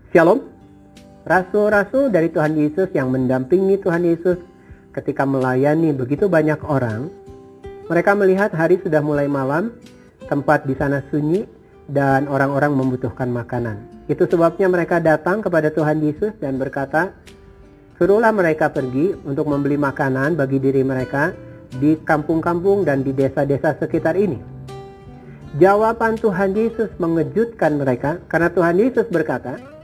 Shalom. Rasul-rasul dari Tuhan Yesus yang mendampingi Tuhan Yesus ketika melayani begitu banyak orang, mereka melihat hari sudah mulai malam, tempat di sana sunyi, dan orang-orang membutuhkan makanan. Itu sebabnya mereka datang kepada Tuhan Yesus dan berkata, suruhlah mereka pergi untuk membeli makanan bagi diri mereka di kampung-kampung dan di desa-desa sekitar ini. Jawaban Tuhan Yesus mengejutkan mereka karena Tuhan Yesus berkata,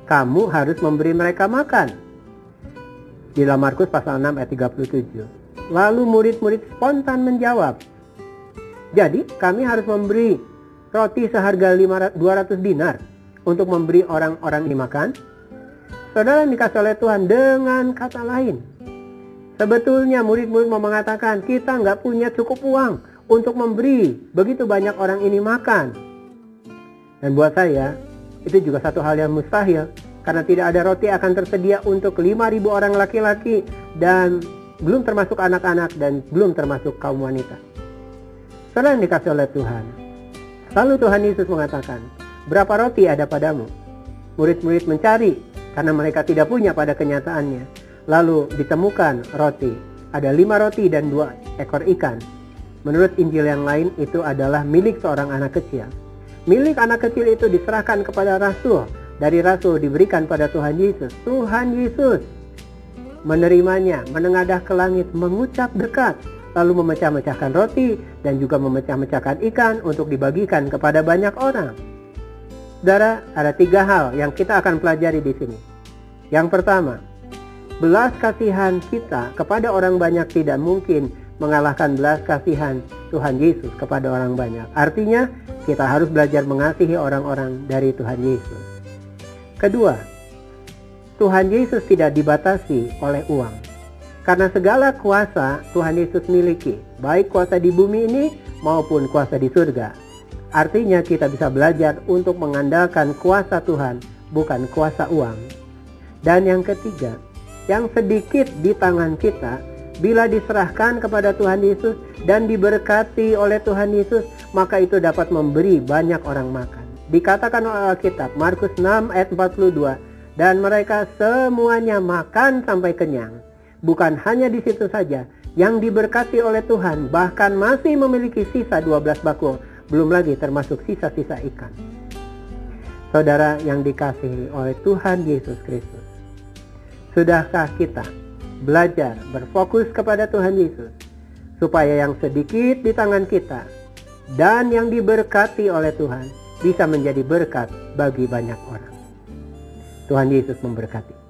kamu harus memberi mereka makan. Di dalam Markus pasal 6 ayat 37. Lalu murid-murid spontan menjawab, jadi kami harus memberi roti seharga 200 dinar untuk memberi orang-orang ini makan. Saudara yang dikasih oleh Tuhan, dengan kata lain, sebetulnya murid-murid mau mengatakan kita nggak punya cukup uang untuk memberi begitu banyak orang ini makan. Dan buat saya, itu juga satu hal yang mustahil, karena tidak ada roti akan tersedia untuk 5.000 orang laki-laki dan belum termasuk anak-anak dan belum termasuk kaum wanita. Saudara yang dikasih oleh Tuhan, lalu Tuhan Yesus mengatakan, berapa roti ada padamu? Murid-murid mencari karena mereka tidak punya pada kenyataannya. Lalu ditemukan roti, ada 5 roti dan 2 ekor ikan. Menurut Injil yang lain itu adalah milik seorang anak kecil. Milik anak kecil itu diserahkan kepada rasul. Dari rasul diberikan pada Tuhan Yesus. Tuhan Yesus menerimanya, menengadah ke langit, mengucap berkat, lalu memecah-mecahkan roti dan juga memecah-mecahkan ikan untuk dibagikan kepada banyak orang. Saudara, ada 3 hal yang kita akan pelajari di sini. Yang pertama, belas kasihan kita kepada orang banyak tidak mungkin mengalahkan belas kasihan Tuhan Yesus kepada orang banyak. Artinya, kita harus belajar mengasihi orang-orang dari Tuhan Yesus. Kedua, Tuhan Yesus tidak dibatasi oleh uang. Karena segala kuasa Tuhan Yesus miliki, baik kuasa di bumi ini maupun kuasa di surga. Artinya kita bisa belajar untuk mengandalkan kuasa Tuhan, bukan kuasa uang. Dan yang ketiga, yang sedikit di tangan kita, bila diserahkan kepada Tuhan Yesus dan diberkati oleh Tuhan Yesus, maka itu dapat memberi banyak orang makan. Dikatakan oleh Alkitab, Markus 6 ayat 42, dan mereka semuanya makan sampai kenyang. Bukan hanya di situ saja, yang diberkati oleh Tuhan bahkan masih memiliki sisa 12 bakul, belum lagi termasuk sisa-sisa ikan. Saudara yang dikasihi oleh Tuhan Yesus Kristus, sudahkah kita belajar berfokus kepada Tuhan Yesus, supaya yang sedikit di tangan kita dan yang diberkati oleh Tuhan bisa menjadi berkat bagi banyak orang. Tuhan Yesus memberkati.